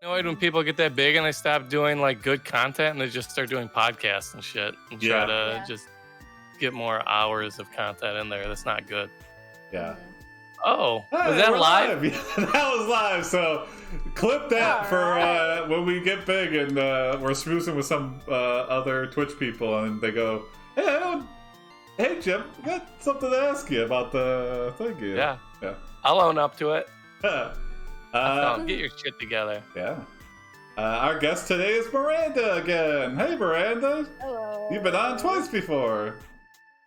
You know, when people get that big and they stop doing like good content and they just start doing podcasts and shit and try to just get more hours of content in there. That's not good. Yeah. Oh, hey, was that live? Yeah, that was live. So clip that for when we get big and we're smoozing with some other Twitch people and they go, hey Jim, I got something to ask you about the thing. Yeah. I'll own up to it. Get your shit together. Yeah. Our guest today is Miranda again. Hey, Miranda. Hello. You've been on twice before.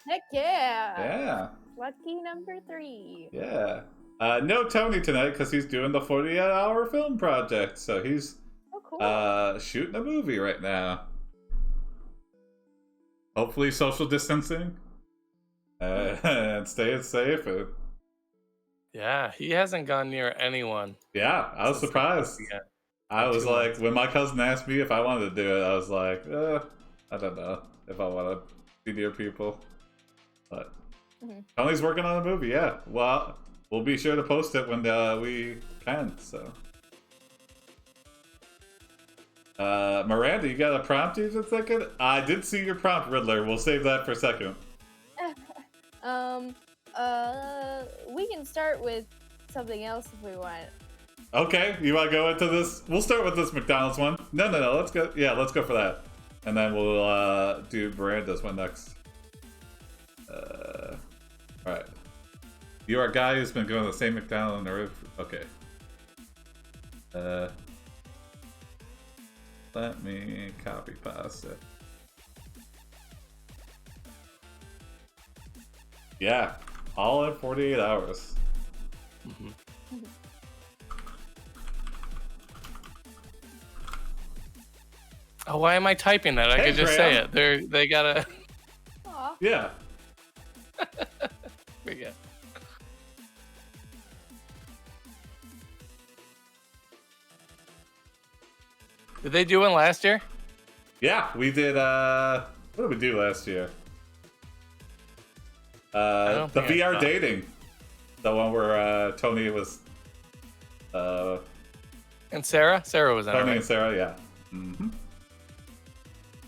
Heck yeah. Yeah. Lucky number 3. Yeah. No Tony tonight because he's doing the 48-hour film project. So he's shooting a movie right now. Hopefully social distancing. And staying safe. Yeah, he hasn't gone near anyone. Yeah, I was surprised. I was like, when my cousin asked me if I wanted to do it, I was like, I don't know if I want to be near people. But Tony's working on a movie, yeah. Well, we'll be sure to post it when we can, so. Miranda, you got a prompt you've been thinking? I did see your prompt, Riddler. We'll save that for a second. We can start with something else if we want. Okay, you want to go into this? We'll start with this McDonald's one. No, let's go. Yeah, let's go for that. And then we'll do Miranda's one next. Alright. You are a guy who's been going to the same McDonald's in okay. Let me copy paste it. Yeah, all in 48 hours. Oh, why am I typing that? I could just say it. They gotta. Aww. Yeah. Yeah. Did they do one last year? Yeah, we did. What did we do last year? The VR dating, the one where Tony was. And Sarah was on it. Tony Right? and Sarah, yeah.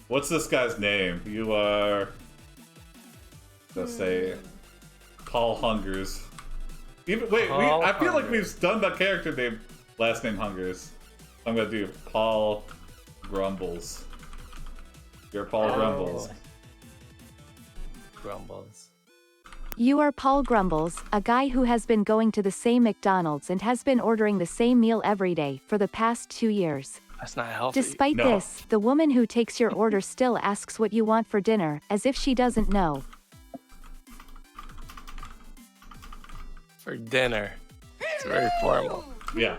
What's this guy's name? You are. Let's say, Paul Hungers. I feel like we've done the character name, last name Hungers. I'm gonna do Paul Grumbles. You're Paul Grumbles. Grumbles. You are Paul Grumbles, a guy who has been going to the same McDonald's and has been ordering the same meal every day for the past 2 years. That's not healthy. Despite this, the woman who takes your order still asks what you want for dinner, as if she doesn't know. For dinner. It's very formal. Yeah.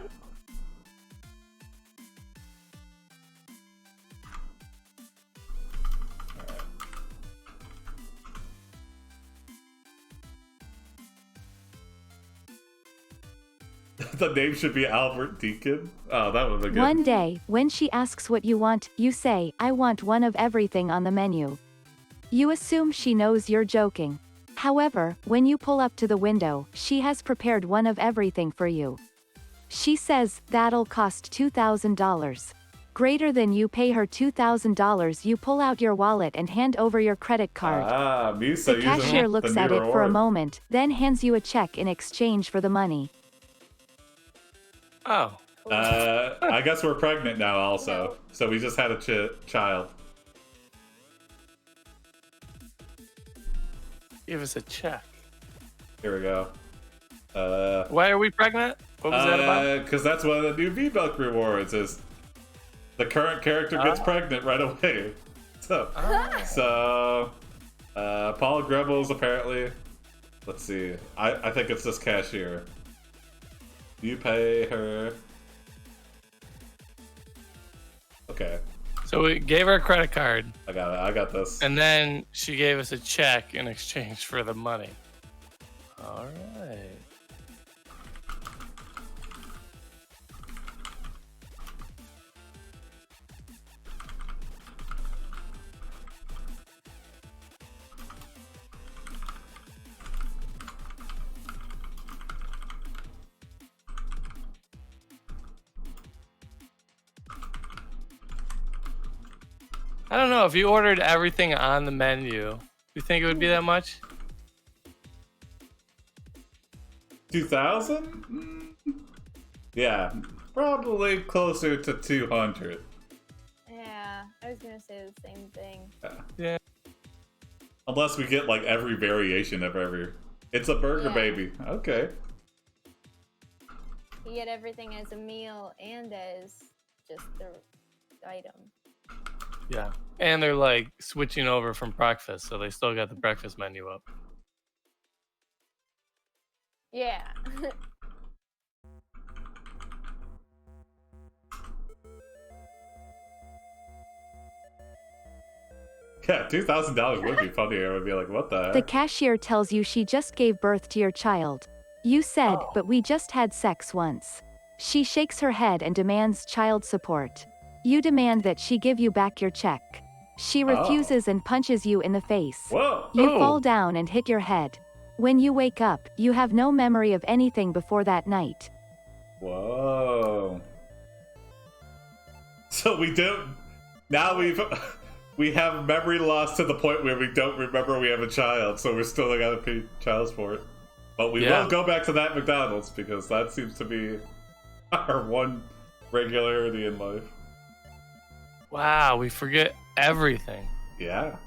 The name should be Albert Deacon. Oh, that would be good. One day, when she asks what you want, you say, I want one of everything on the menu. You assume she knows you're joking. However, when you pull up to the window, she has prepared one of everything for you. She says, that'll cost $2,000. Greater than you pay her $2,000, you pull out your wallet and hand over your credit card. Misa the cashier looks at it for a moment, then hands you a check in exchange for the money. Oh. I guess we're pregnant now also. So we just had a child. Give us a check. Here we go. Why are we pregnant? What was that about? Because that's one of the new V-Buck rewards is the current character gets pregnant right away. So Paul Grumbles apparently. Let's see. I think it's this cashier. You pay her. Okay. So we gave her a credit card. I got it. I got this. And then she gave us a check in exchange for the money. All right. I don't know. If you ordered everything on the menu, do you think it would be that much? 2,000? Yeah, probably closer to 200. Yeah, I was gonna say the same thing. Yeah. Unless we get like every variation of every. It's a burger, baby. Okay. You get everything as a meal and as just the item. Yeah. And they're like switching over from breakfast, so they still got the breakfast menu up. Yeah. Yeah, $2,000 would be funny. I would be like, what the heck? The cashier tells you she just gave birth to your child. You said, but we just had sex once. She shakes her head and demands child support. You demand that she give you back your check. She refuses and punches you in the face. Whoa! You fall down and hit your head. When you wake up, you have no memory of anything before that night. Whoa. So we don't... Now we have memory loss to the point where we don't remember we have a child, so we're still gotta pay child support. But we will go back to that McDonald's, because that seems to be our one regularity in life. Wow, we forget everything. Yeah.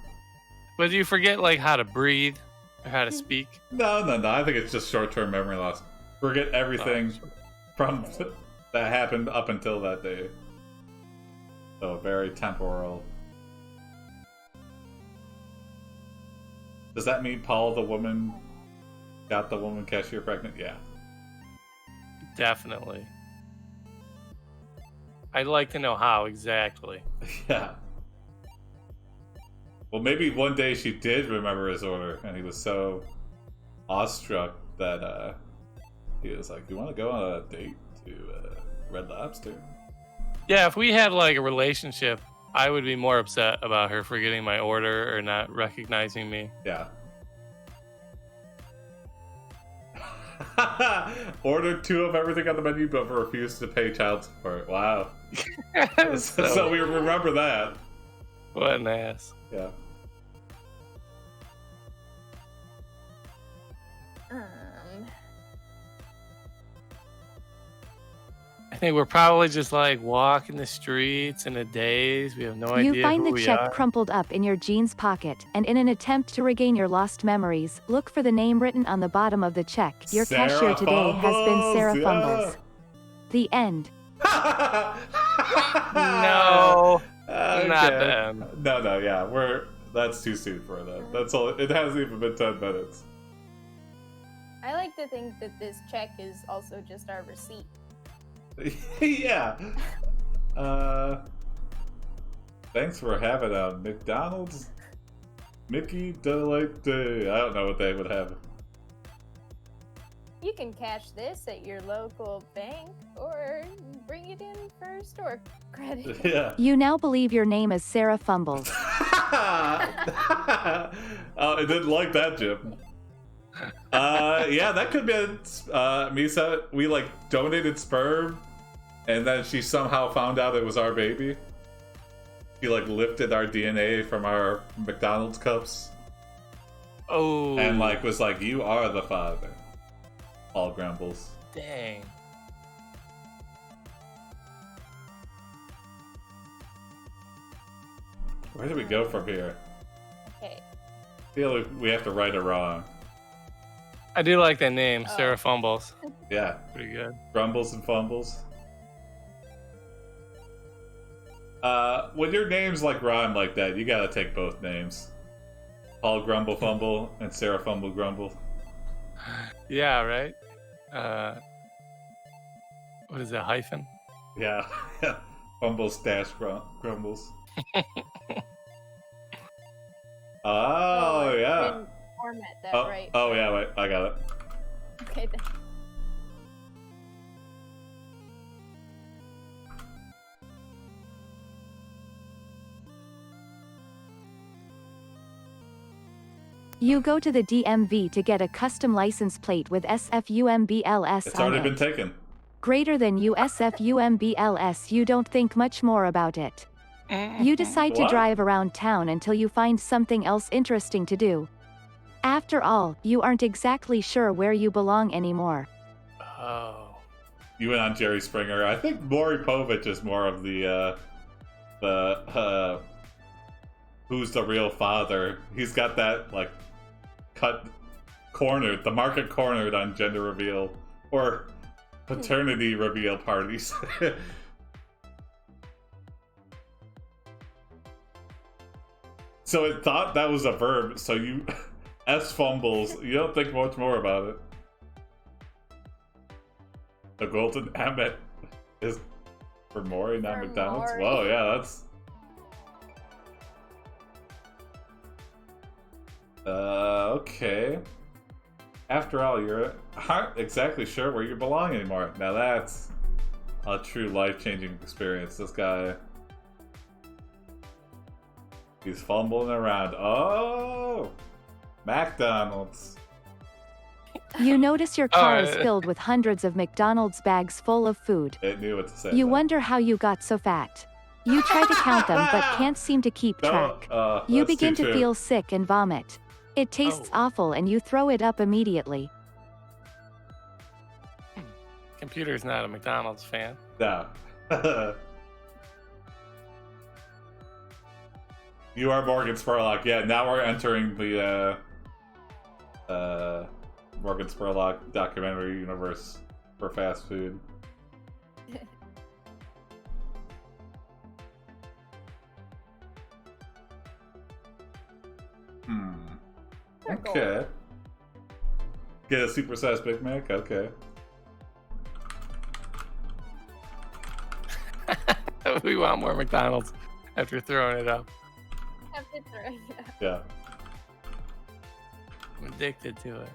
But do you forget like how to breathe or how to speak? No. I think it's just short-term memory loss. Forget everything from that happened up until that day. So very temporal. Does that mean Paul, the woman, got the woman cashier pregnant? Yeah. Definitely. I'd like to know how exactly. Yeah. Well, maybe one day she did remember his order, and he was so awestruck that he was like, "You want to go on a date to Red Lobster?" Yeah, if we had like a relationship, I would be more upset about her forgetting my order or not recognizing me. Yeah. Ordered 2 of everything on the menu, but refused to pay child support. Wow. So we remember that. What an ass. Yeah. I think we're probably just like walking the streets in a daze. We have no idea. You find who the we check are. crumpled up in your jeans pocket, and in an attempt to regain your lost memories, look for the name written on the bottom of the check. Your Sarah cashier today has been Sarah Fumbles, Fumbles. The end. No. Okay. Not bad. No, yeah, that's too soon for that. That's all. It hasn't even been 10 minutes. I like to think that this check is also just our receipt. Yeah. Thanks for having a McDonald's Mickey Delight Day. I don't know what they would have. You can cash this at your local bank or bring it in for store credit. Yeah. You now believe your name is Sarah Fumbles. I didn't like that, Jim. Yeah, that could be Misa. We like donated sperm, and then she somehow found out it was our baby. She like lifted our DNA from our McDonald's cups. Oh. And like was like, "You are the father." All Grumbles. Dang. Where do we go from here? Okay. I feel like we have to right or wrong. I do like that name, Sarah Fumbles. Yeah. Pretty good. Grumbles and Fumbles. When your names like rhyme like that, you gotta take both names. Paul Grumble Fumble and Sarah Fumble Grumble. Yeah, right? What is that, hyphen? Yeah. Fumbles dash Grumbles. Oh, yeah. Didn't format that right. Oh, yeah, wait, I got it. Okay, then. You go to the DMV to get a custom license plate with SFUMBLS It's on already it. been taken. Greater than USFUMBLS. You don't think much more about it. You decide to What? drive around town until you find something else interesting to do. After all, you aren't exactly sure where you belong anymore. Oh. You went on Jerry Springer. I think Maury Povich is more of the who's the real father. He's got that, like, the market cornered on gender reveal or paternity reveal parties. So it thought that was a verb, so you S fumbles. You don't think much more about it. The golden Emmet is for Maury, not For McDonald's. Maury. Whoa, yeah, that's okay. After all, you aren't exactly sure where you belong anymore. Now that's a true life-changing experience. This guy, he's fumbling around. Oh, McDonald's. You notice your car is filled with hundreds of McDonald's bags full of food. It knew what to say. You wonder how you got so fat. You try to count them but can't seem to keep track. You begin to feel sick and vomit. It tastes awful and you throw it up immediately. Computer's not a McDonald's fan. No. You are Morgan Spurlock. Yeah, now we're entering the Morgan Spurlock documentary universe for fast food. Okay. Get a supersized Big Mac? Okay. We want more McDonald's after throwing it up. Yeah. I'm addicted to it.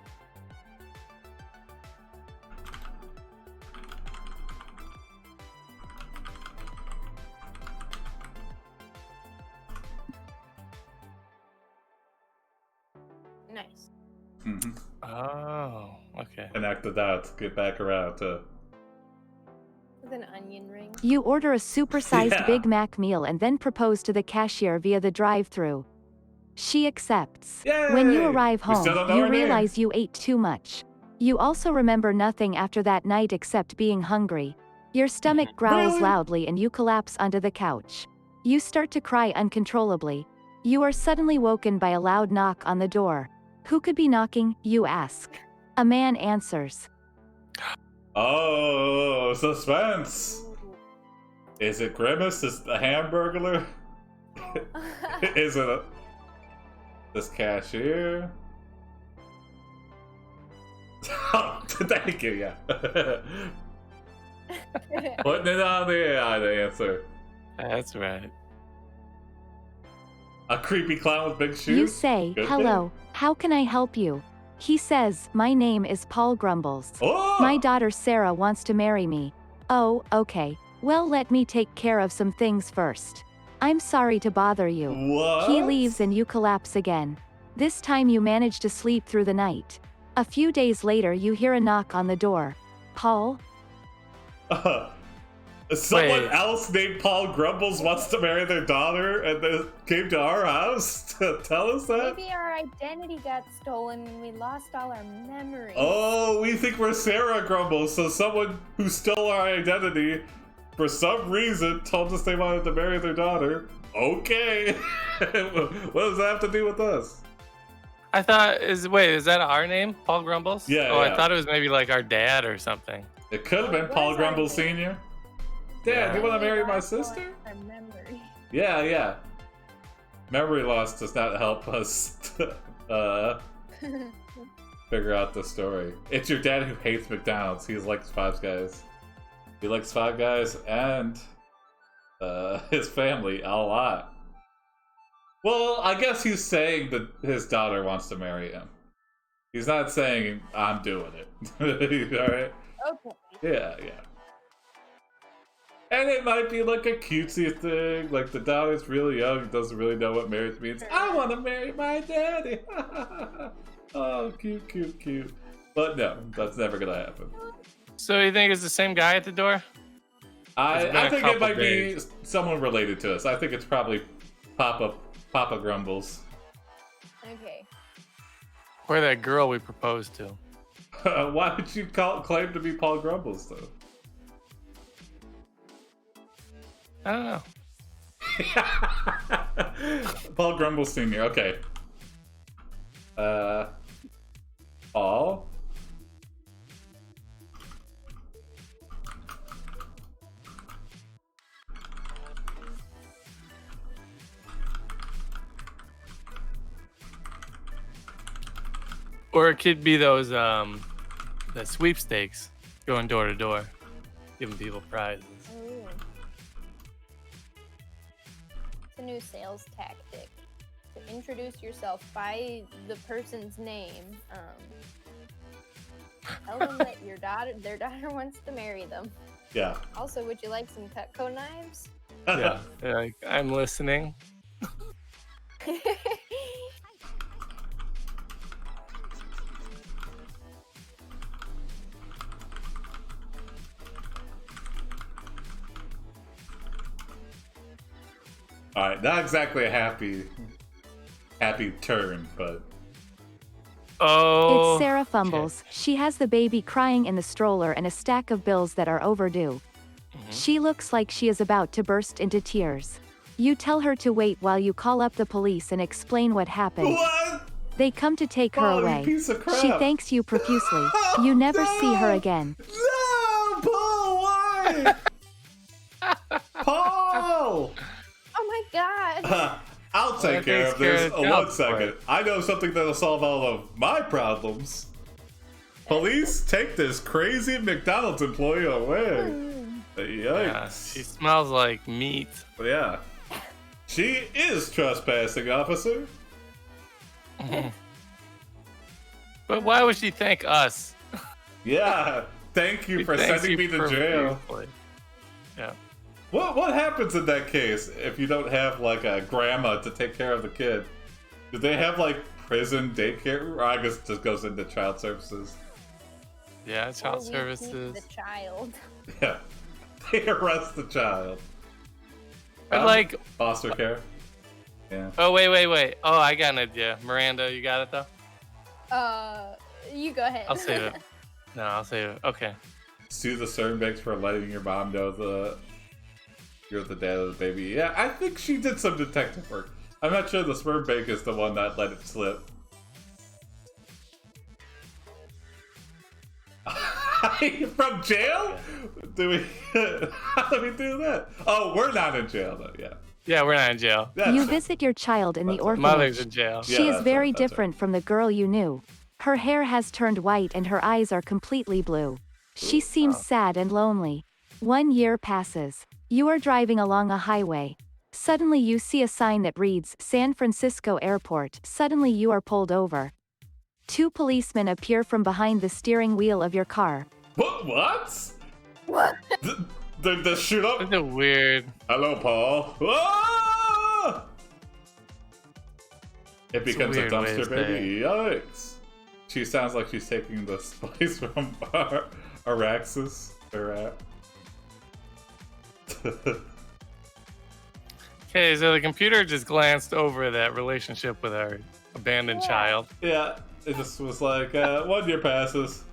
Nice. Mm-hmm. Oh, okay. Connect the dots. Get back around to. With an onion ring. You order a supersized Yeah. Big Mac meal and then propose to the cashier via the drive-thru. She accepts. When you Yay! arrive We home, still don't know you her name. realize you ate too much. You also remember nothing after that night except being hungry. Your stomach growls Really? loudly and you collapse onto the couch. You start to cry uncontrollably. You are suddenly woken by a loud knock on the door. Who could be knocking, you ask. A man answers. Oh, suspense! Is it Grimace? Is the Hamburglar? Is it this cashier? Oh, thank you, yeah. Putting it on the AI to answer. That's right. A creepy clown with big shoes? You say, Good hello, how can I help you? He says, my name is Paul Grumbles. Oh! My daughter Sarah wants to marry me. Oh, okay. Well, let me take care of some things first. I'm sorry to bother you. What? He leaves and you collapse again. This time you manage to sleep through the night. A few days later you hear a knock on the door. Paul? Someone Wait. else named Paul Grumbles wants to marry their daughter and they came to our house to tell us that? Maybe our identity got stolen and we lost all our memories. Oh, we think we're Sarah Grumbles, so someone who stole our identity for some reason told us they wanted to marry their daughter. Okay. What does that have to do with us? I thought, is that our name? Paul Grumbles? Yeah, Oh, yeah. I thought it was maybe like our dad or something. It could have been It Paul was Grumbles our name. Sr. Dad, Yeah. you want to marry We my lost all sister? our memory. Yeah, yeah. Memory loss does not help us figure out the story. It's your dad who hates McDonald's. He likes Five Guys. He likes Five Guys and his family a lot. Well, I guess he's saying that his daughter wants to marry him. He's not saying, I'm doing it. Alright? Okay. Yeah, yeah. And it might be like a cutesy thing, like the daughter's really young, doesn't really know what marriage means. I want to marry my daddy. Oh, cute, cute, cute. But no, that's never gonna happen. So you think it's the same guy at the door? I think it might be someone related to us. I think it's probably Papa Grumbles. Okay. Or that girl we proposed to. Why would you claim to be Paul Grumbles, though? I don't know. Paul Grumbles Sr. Okay. Paul. Or it could be those the sweepstakes, going door to door, giving people prizes. Ooh. It's a new sales tactic. To introduce yourself by the person's name. Tell them that their daughter wants to marry them. Yeah. Also, would you like some Cutco knives? Yeah, like, I'm listening. All right, not exactly a happy turn, but It's Sarah Fumbles. Okay. She has the baby crying in the stroller and a stack of bills that are overdue. She looks like she is about to burst into tears. You tell her to wait while you call up the police and explain what happened. What? They come to take her away. Piece of crap. She thanks you profusely. You never see her again. No, Paul, why? Paul! Oh my god! I'll take care of this. 1 second. I know something that'll solve all of my problems. Police, take this crazy McDonald's employee away. Yikes. Yeah, she smells like meat. Yeah. She is trespassing, officer. But why would she thank us? Yeah. Thank you for sending me to jail. Yeah. What happens in that case if you don't have like a grandma to take care of the kid? Do they have like prison daycare? Or I guess it just goes into child services. Yeah, child services. The child. Yeah, they arrest the child. But like foster care. Yeah. Oh wait. Oh, I got an idea. Miranda, you got it though. You go ahead. I'll save it. No, I'll save it. Okay. Sue the Sternbecks for letting your mom know you're the dad of the baby. Yeah, I think she did some detective work. I'm not sure the sperm bank is the one that let it slip. From jail? How do we do that? Oh, we're not in jail though, yeah. Yeah, we're not in jail. You visit your child in the orphanage. Mother's in jail. She is very different from the girl you knew. Her hair has turned white and her eyes are completely blue. She seems sad and lonely. 1 year passes. You are driving along a highway. Suddenly you see a sign that reads San Francisco Airport. Suddenly you are pulled over. 2 policemen appear from behind the steering wheel of your car. What? What? The shoot up? That's a weird. Hello, Paul. Ah! It becomes a dumpster baby. Yikes. She sounds like she's taking the spice from Araxis. Okay, so the computer just glanced over that relationship with our abandoned child. Yeah, it just was like, 1 year passes.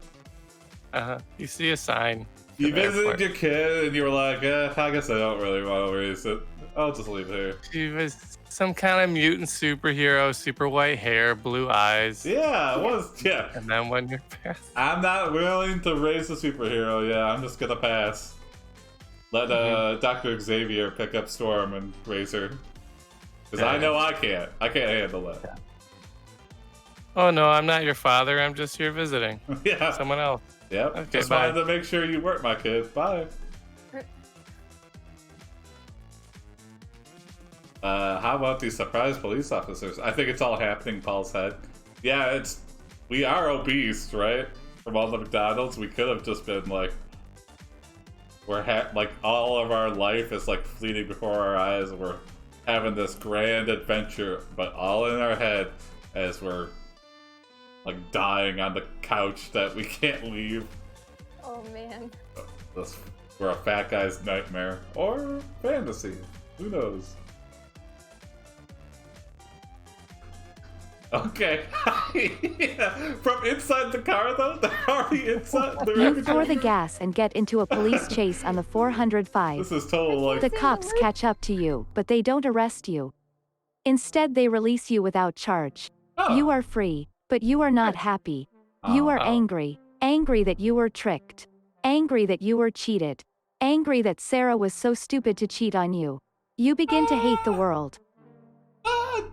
You see a sign. You visited your kid and you were like, I guess I don't really want to raise it. I'll just leave it here. She was some kind of mutant superhero, super white hair, blue eyes. Yeah, it was, yeah. And then 1 year passed. I'm not willing to raise a superhero, yeah, I'm just gonna pass. Let Dr. Xavier pick up Storm and raise her. Because I know I can't. I can't handle that. Yeah. Oh no, I'm not your father, I'm just here visiting. Yeah. Someone else. Yep. Okay, just wanted to make sure you weren't my kid. Bye. How about these surprise police officers? I think it's all happening, Paul's head. Yeah, we are obese, right? From all the McDonald's, we could have just been like, like all of our life is like fleeting before our eyes, and we're having this grand adventure, but all in our head as we're like dying on the couch that we can't leave. Oh man. Or a fat guy's nightmare. Or fantasy. Who knows? Okay. Yeah. From inside the car, though? They're already inside. You floor the gas and get into a police chase on the 405. This is total like... The cops catch up to you, but they don't arrest you. Instead, they release you without charge. Oh. You are free, but you are not happy. You are angry. Angry that you were tricked. Angry that you were cheated. Angry that Sarah was so stupid to cheat on you. You begin to hate the world.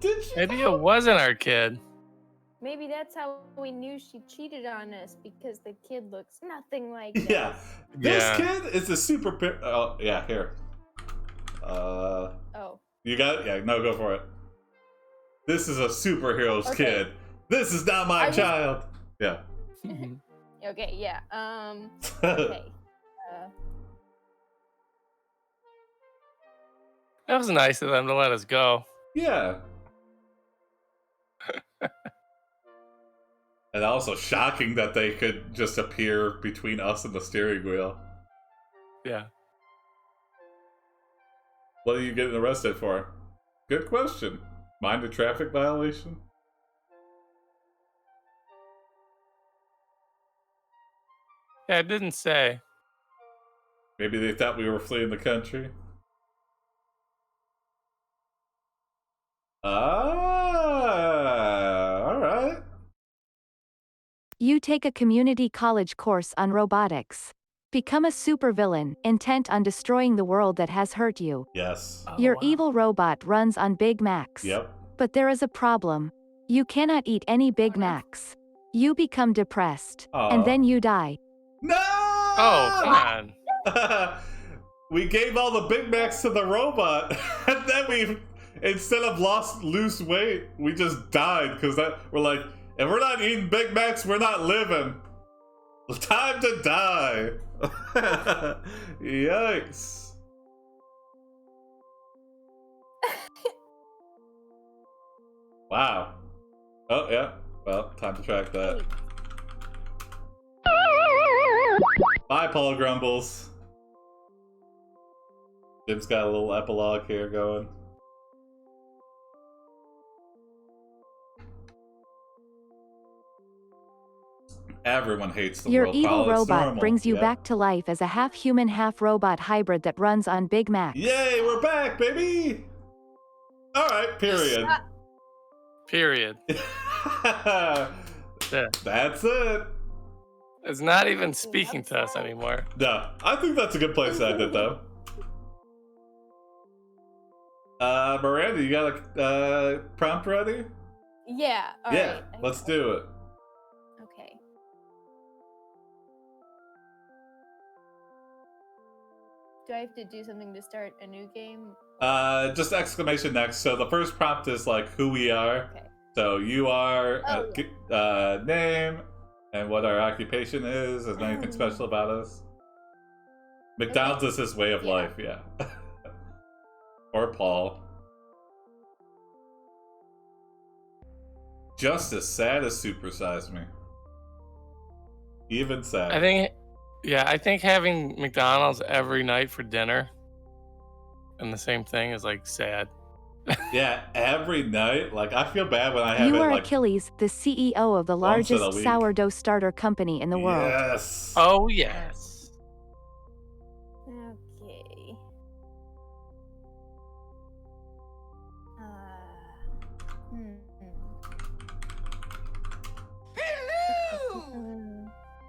Did you? Maybe it wasn't our kid. Maybe that's how we knew she cheated on us, because the kid looks nothing like us. Yeah. This kid is a super... Oh, yeah, here. Oh. You got it? Yeah, no, go for it. This is a superhero's kid. This is not my child. Yeah. Okay, yeah. Okay. That was nice of them to let us go. Yeah. And also shocking that they could just appear between us and the steering wheel. Yeah. What are you getting arrested for? Good question. Mind a traffic violation? Yeah, it didn't say. Maybe they thought we were fleeing the country. Alright. You take a community college course on robotics. Become a supervillain, intent on destroying the world that has hurt you. Yes. Your evil robot runs on Big Macs. Yep. But there is a problem. You cannot eat any Big Macs. You become depressed. And then you die. No! Oh, come on. We gave all the Big Macs to the robot, and then we, instead of lose weight, we just died, because we're like, if we're not eating Big Macs, we're not living. Time to die. Yikes. Wow. Oh, yeah. Well, time to track that. Bye, Paul Grumbles. Jim's got a little epilogue here going. Everyone hates the Your world. evil Paul, it's robot normal. brings you back to life as a half-human, half-robot hybrid that runs on Big Macs. Yay, we're back, baby! Alright, period. Period. That's it. It's not even speaking to us anymore. No, I think that's a good place to end it, though. Miranda, you got a prompt ready? Yeah. All yeah, right. let's do it. Okay. Do I have to do something to start a new game? Just exclamation next. So the first prompt is like who we are. Okay. So you are name and what our occupation is. Is there anything special about us? McDonald's is his way of life, yeah. Or Paul. Just as sad as Super Size Me. Even sad. I think having McDonald's every night for dinner and the same thing is like sad. Yeah, every night. Like, I feel bad when I have You are like, Achilles, the CEO of the largest sourdough starter company in the world. Yes. Oh, yes. Okay.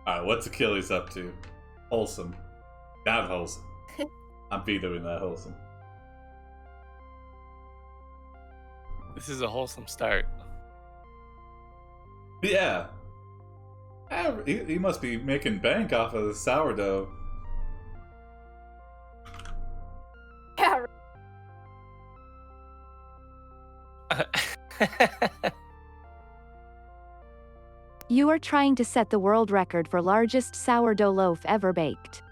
Alright, what's Achilles up to? Wholesome. Not wholesome. I'm vetoing that wholesome. This is a wholesome start. Yeah. He must be making bank off of the sourdough. Yeah. You are trying to set the world record for largest sourdough loaf ever baked.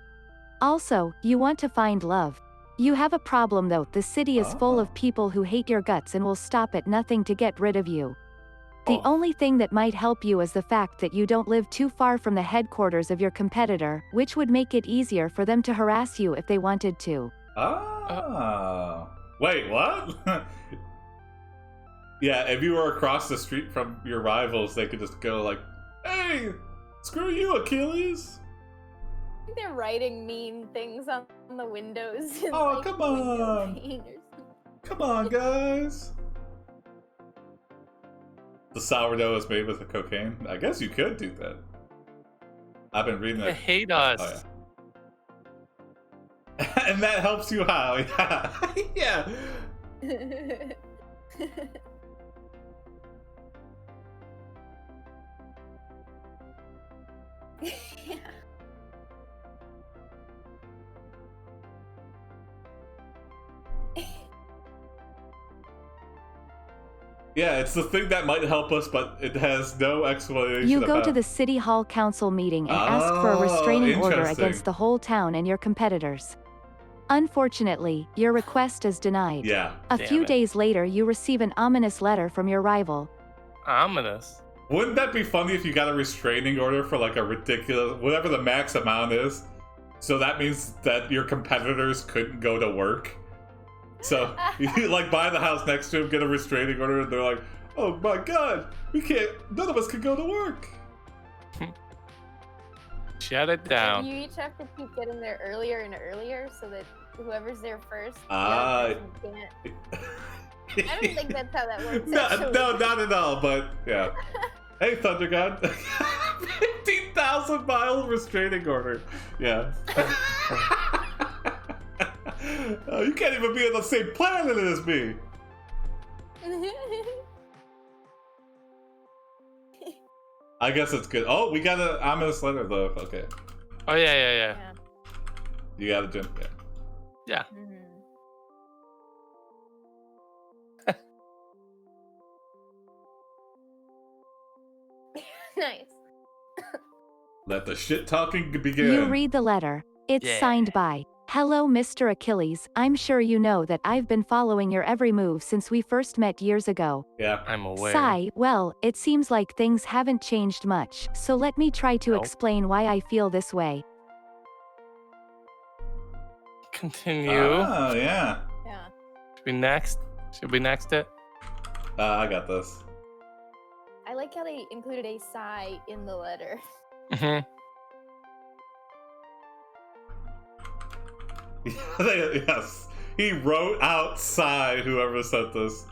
Also, you want to find love. You have a problem though, the city is full of people who hate your guts and will stop at nothing to get rid of you. The only thing that might help you is the fact that you don't live too far from the headquarters of your competitor, which would make it easier for them to harass you if they wanted to. Ah. Wait, what? Yeah, if you were across the street from your rivals, they could just go like, "Hey, screw you, Achilles." I think they're writing mean things on the windows. In, Oh, like, come window on. pane or something. Come on, guys. The sourdough is made with the cocaine. I guess you could do that. I've been reading They that. hate us. Oh, yeah. And that helps you how? Yeah. Yeah. Yeah. Yeah, it's the thing that might help us, but it has no explanation. You go about... to the City Hall Council meeting and ask for a restraining order interesting. against the whole town and your competitors. Unfortunately, your request is denied. Yeah. A Damn few it. days later you receive an ominous letter from your rival. Ominous. Wouldn't that be funny if you got a restraining order for like a ridiculous, whatever the max amount is? So that means that your competitors couldn't go to work. So you like buy the house next to him, get a restraining order, and they're like, "Oh my god, we can't. None of us can go to work." Shut it down. You each have to keep getting there earlier and earlier so that whoever's there first, the Ah. other person can't. I don't think that's how that works. No, actually. no, not at all. But yeah. Hey, Thunder God. 15,000 mile restraining order. Yeah. Oh, you can't even be on the same planet as me. I guess it's good. Oh, we got an ominous letter though. Okay. Oh yeah. Yeah. You got a gym. Yeah. Yeah. Nice. Let the shit talking begin. You read the letter. It's Yeah. signed by, "Hello Mr. Achilles, I'm sure you know that I've been following your every move since we first met years ago. Yeah. I'm aware. Sigh, well, it seems like things haven't changed much, so let me try to Nope. explain why I feel this way. Continue. Oh, yeah. Yeah. Should we next? Should we next it? I got this. I like how they included a sigh in the letter. Mhm. Yes. He wrote outside whoever sent this.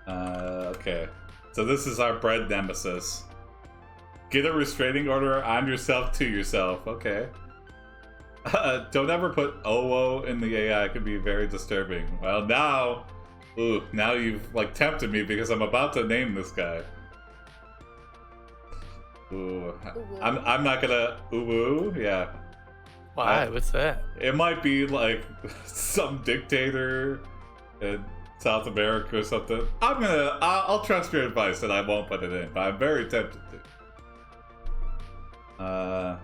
Okay. So this is our bread nemesis. Get a restraining order on yourself to yourself. Okay. Don't ever put OO in the AI. It can be very disturbing. Well, now... Ooh, now you've, like, tempted me because I'm about to name this guy. Ooh. I'm not gonna... Ooh, yeah. Why? What's that? It might be, like, some dictator in South America or something. I'll trust your advice and I won't put it in, but I'm very tempted to.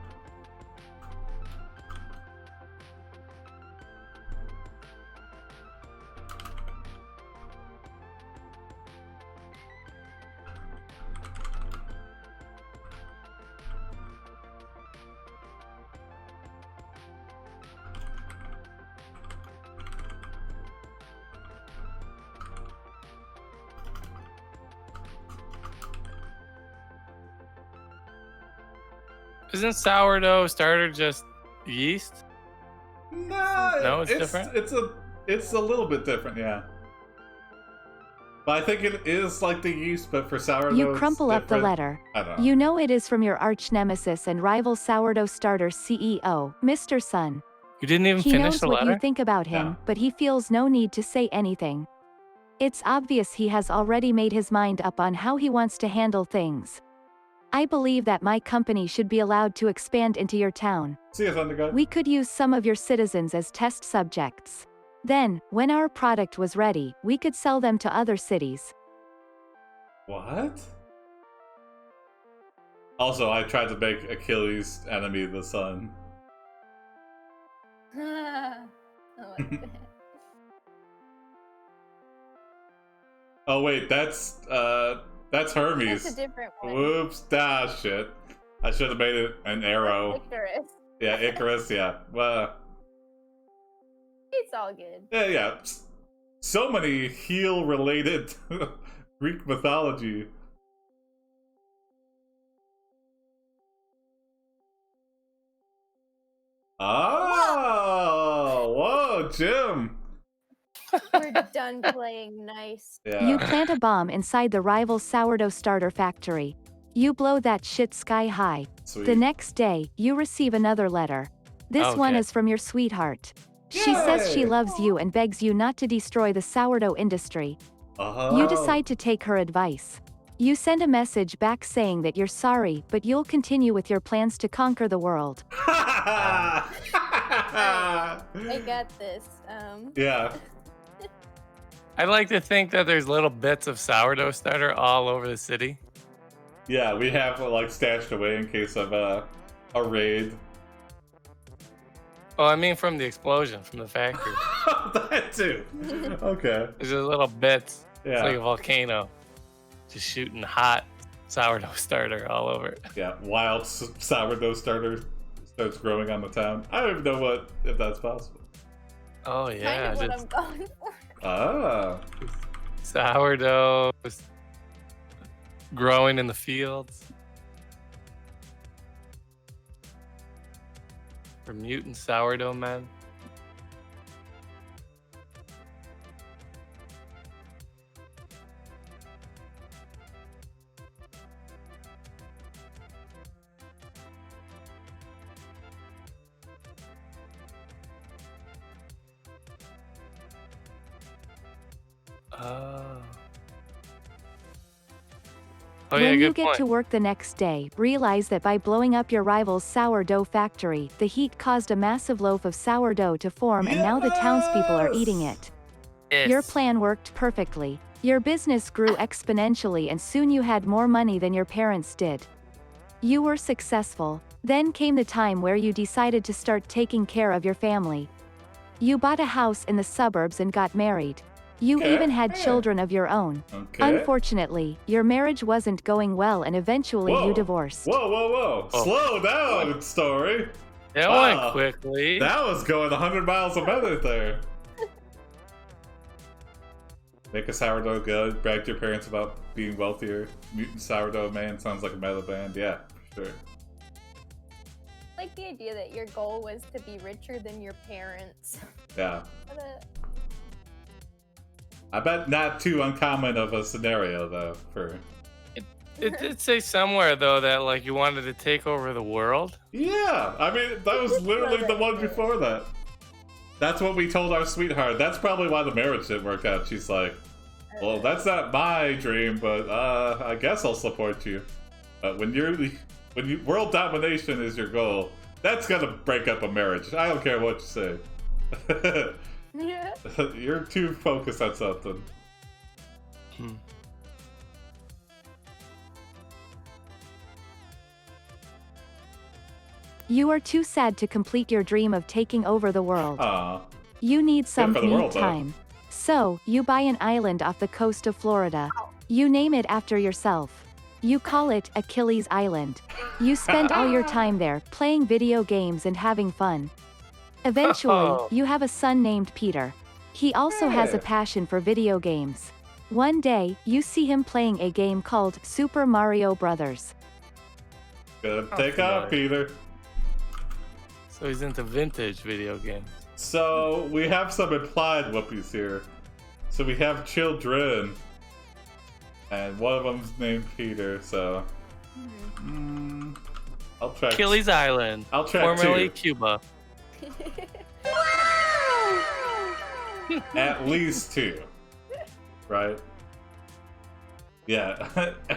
Isn't sourdough starter just yeast? No, it's different? It's a little bit different, yeah. But I think it is like the yeast, but for sourdough, You it's crumple up the different. letter. I don't know. You know it is from your arch nemesis and rival sourdough starter CEO, Mr. Sun. You didn't even He finish knows the what letter? you think about him, Yeah. but he feels no need to say anything. It's obvious he has already made his mind up on how he wants to handle things. I believe that my company should be allowed to expand into your town. See you, Thunder God. We could use some of your citizens as test subjects. Then, when our product was ready, we could sell them to other cities. What? Also, I tried to make Achilles' enemy the sun. Oh, I bet. Oh wait, that's Hermes. That's a different one. Whoops, shit. I should have made it an arrow. Icarus. Yeah, Icarus, yeah. Well, It's all good. yeah. So many heel-related Greek mythology. Oh, whoa, Jim. We're done playing nice. Yeah. You plant a bomb inside the rival sourdough starter factory. You blow that shit sky high. Sweet. The next day, you receive another letter. This one is from your sweetheart. She says she loves you and begs you not to destroy the sourdough industry. You decide to take her advice. You send a message back saying that you're sorry, but you'll continue with your plans to conquer the world. I got this. Yeah. I'd like to think that there's little bits of sourdough starter all over the city. Yeah, we have like stashed away in case of a raid. Oh, I mean from the explosion from the factory. That too. Okay. There's just little bits. Yeah. It's like a volcano, just shooting hot sourdough starter all over it. Yeah, wild sourdough starter starts growing on the town. I don't even know if that's possible. Oh yeah, Kind of what just I'm going for. Ah. sourdough growing in the fields. For mutant sourdough men. Oh yeah, When good you get point. to work the next day, realize that by blowing up your rival's sourdough factory, the heat caused a massive loaf of sourdough to form and now the townspeople are eating it. Yes. Your plan worked perfectly. Your business grew exponentially and soon you had more money than your parents did. You were successful. Then came the time where you decided to start taking care of your family. You bought a house in the suburbs and got married. You even had children of your own. Okay. Unfortunately, your marriage wasn't going well and eventually you divorced. Whoa. Oh. Slow down, story. That Wow. went quickly. That was going 100 miles a minute there. Make a sourdough good. Brag to your parents about being wealthier. Mutant sourdough man sounds like a metal band. Yeah, for sure. I like the idea that your goal was to be richer than your parents. Yeah. What a- I bet not too uncommon of a scenario though. For It did say somewhere though that like you wanted to take over the world. yeah, I mean that was literally the one before that. That's what we told our sweetheart. That's probably why the marriage didn't work out. She's like, well, that's not my dream, but I guess I'll support you. When world domination is your goal, that's gonna break up a marriage. I don't care what you say. Yeah. You're too focused on something. You are too sad to complete your dream of taking over the world. Aw. You need some for the me world, though. time. So, you buy an island off the coast of Florida. You name it after yourself. You call it Achilles Island. You spend all your time there, playing video games and having fun. Eventually, you have a son named Peter. He also has a passion for video games. One day, you see him playing a game called Super Mario Brothers. Good. Take off, Peter. So he's into vintage video games. So we have some implied whoopies here. So we have children, and one of them's named Peter. So I'll track Achilles Island, I'll track formerly two. Cuba. At least two, right? Yeah.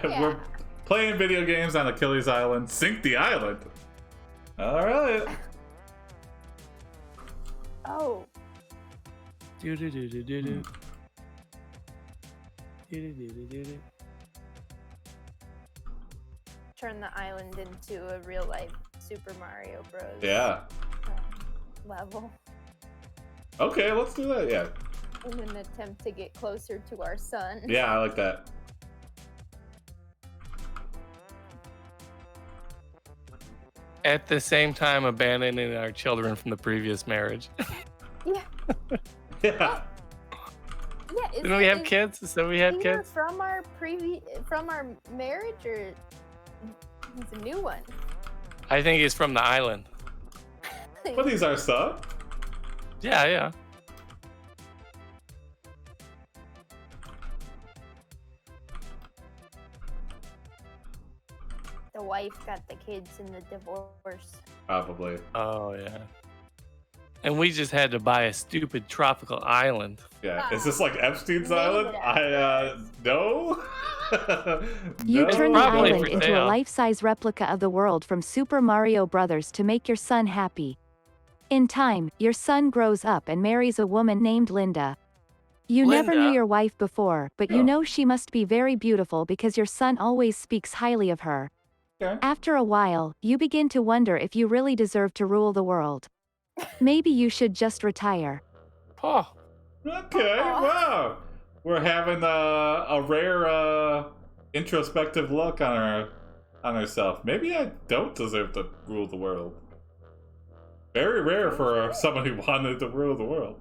We're playing video games on Achilles Island. Sink the island. All right. Oh. Do-do-do-do-do-do. Do-do-do-do-do-do. Turn the island into a real life Super Mario Bros. Yeah. Level. Okay, let's do that. Yeah. In an attempt to get closer to our son. Yeah, I like that. At the same time, abandoning our children from the previous marriage. Yeah. Yeah. Yeah. Didn't we have kids? So we had kids. From our marriage, or he's a new one? I think he's from the island. But he's our son. Yeah, yeah. The wife got the kids in the divorce. Probably. Oh yeah. And we just had to buy a stupid tropical island. Yeah. Is this like Epstein's Made Island? it. No. You No. turn the Probably island for into a sale. life-size replica of the world from Super Mario Bros. To make your son happy. In time, your son grows up and marries a woman named Linda. You never knew Linda? your wife before, but Yeah. you know she must be very beautiful because your son always speaks highly of her. Okay. After a while, you begin to wonder if you really deserve to rule the world. Maybe you should just retire. Oh, Okay. Wow. We're having a rare introspective look on ourselves. Maybe I don't deserve to rule the world. Very rare for someone who wanted to rule the world.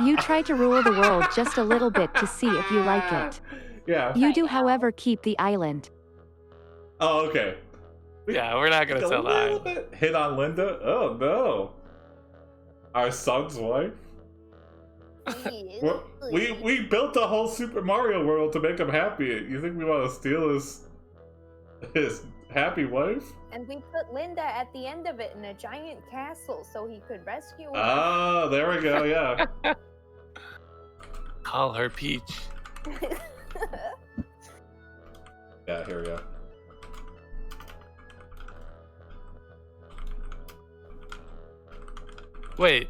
You try to rule the world just a little bit to see if you like it. Yeah. You do, however, keep the island. Oh, okay. yeah. We're not gonna A sell the little island. bit hit on Linda. Oh no. Our son's wife. We built a whole Super Mario world to make him happy. You think we want to steal his happy wife? And we put Linda at the end of it in a giant castle so he could rescue her. Oh, there we go. Yeah. Call her Peach. Yeah. Here we go. Wait,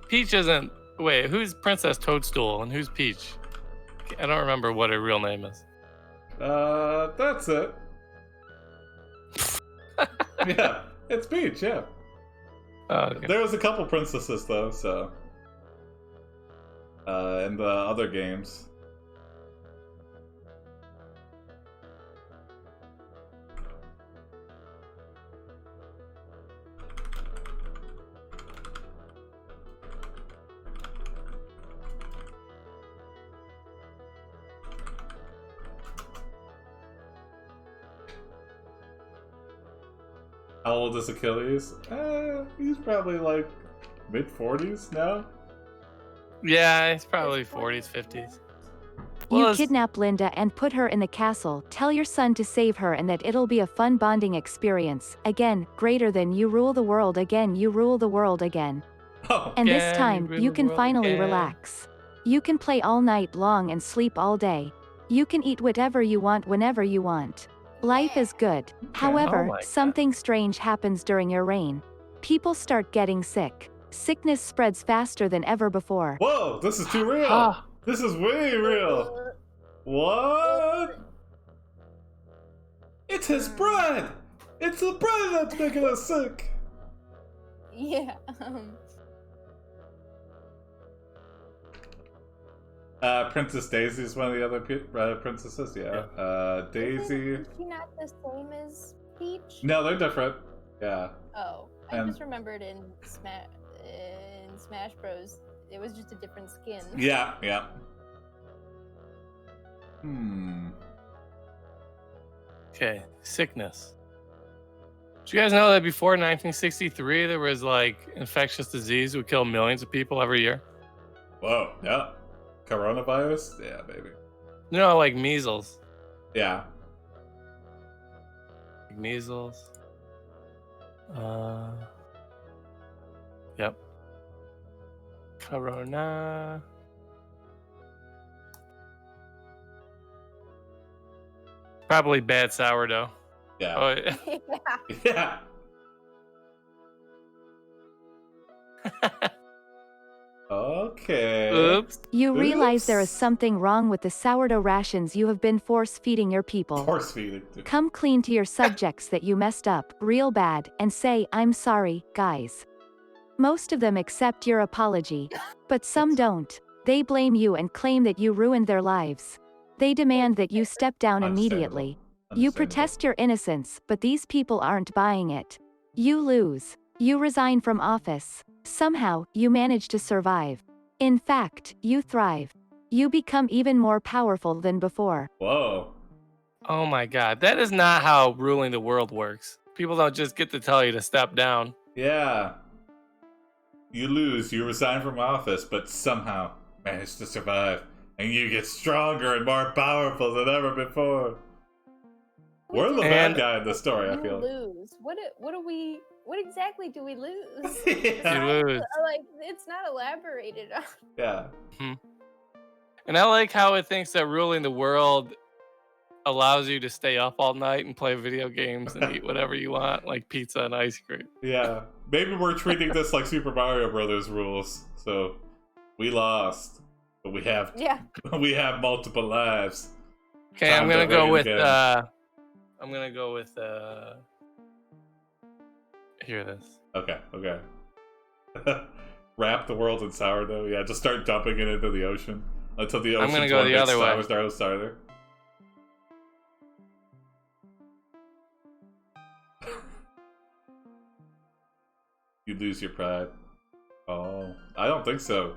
Peach isn't... Wait, who's Princess Toadstool and who's Peach? I don't remember what her real name is. That's it. Yeah, it's Peach. Yeah. Oh, okay. There was a couple princesses though, so. In the other games. How old is Achilles? He's probably like mid-40s now. Yeah, it's probably 40s, 50s. You Well, kidnap Linda and put her in the castle, tell your son to save her and that it'll be a fun bonding experience. Again, greater than you rule the world again, you rule the world again. Oh, And Again, this you time, rule you the can world finally again. relax. You can play all night long and sleep all day. You can eat whatever you want whenever you want. Life is good. However, Oh my God. something strange happens during your reign. People start getting sick. Sickness spreads faster than ever before. whoa! This is too real. Ah. This is way real. What? It's his bread. It's the bread that's making us sick. Yeah. Princess Daisy is one of the other princesses. Yeah. Daisy. Is she not the same as Peach? No, they're different. Yeah. Oh, I And- just remembered in Smash Bros. It was just a different skin. Yeah. Yeah. Hmm. Okay, sickness. Did you guys know that before 1963, there was like infectious disease would kill millions of people every year? Whoa. Yeah. Coronavirus. Yeah, baby. No, like measles. Yeah. Like measles. Yep. Corona. Probably bad sourdough. Yeah. Oh, yeah. Yeah. Yeah. Okay. Oops. You realize there is something wrong with the sourdough rations you have been force-feeding your people. Force-feeding. Come clean to your subjects that you messed up, real bad, and say, I'm sorry, guys. Most of them accept your apology. But some don't. They blame you and claim that you ruined their lives. They demand that you step down immediately. You protest your innocence, but these people aren't buying it. You lose. You resign from office. Somehow, you manage to survive. In fact, you thrive. You become even more powerful than before. Whoa. Oh my god, that is not how ruling the world works. People don't just get to tell you to step down. Yeah. You lose, you resign from office, but somehow manage to survive. And you get stronger and more powerful than ever before. We're the bad guy in the story, I feel. Lose. What exactly do we lose? Yeah. You lose. Like, it's not elaborated on. Yeah. And I like how it thinks that ruling the world allows you to stay up all night and play video games and eat whatever you want, like pizza and ice cream. Yeah. Maybe we're treating this like Super Mario Brothers rules. So we lost, but we have we have multiple lives. Okay, I'm gonna go with here it is. Okay. Wrap the world in sourdough. Yeah, just start dumping it into the ocean until the ocean. I'm gonna go the other way. Starter. You lose your pride. Oh, I don't think so.